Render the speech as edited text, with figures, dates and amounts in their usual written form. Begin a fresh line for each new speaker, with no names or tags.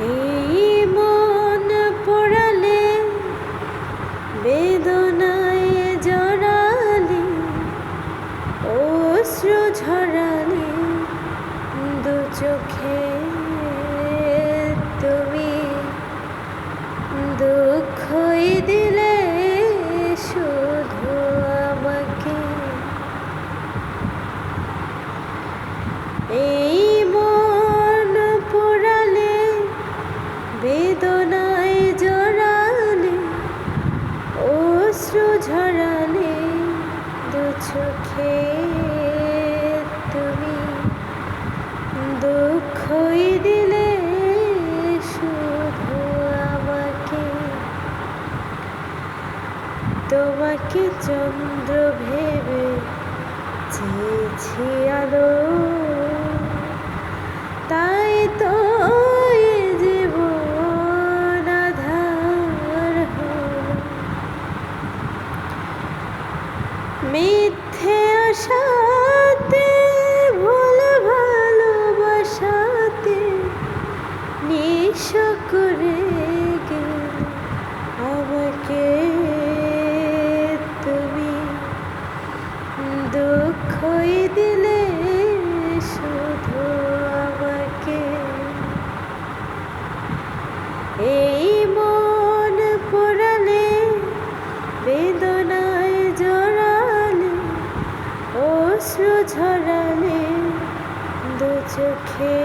এই মন পোড়ালে বেদনায় জড়ালে অশ্রু ঝরালে দু চোখে তুমি দুঃখই দিলে শুধু আমাকে। এই মন পোড়ালে বেদনায় জড়ালে অশ্রু ঝরালে দু চোখে তুমি দুঃখই দিলে শুধু আমাকে। তোমাকে চন্দ্র ভেবে চেয়েছি আলো, তাই তো এ জীবন আঁধার হলো। মিথ্যে আশাতে ভুল ভালোবাসাতে নিঃস্ব করে গেলে আমাকে তুমি দুঃখই দিলে শুধু আমাকে। এই মন পোড়ালে বেদনায় জড়ালে অশ্রু ঝরালে দু চোখে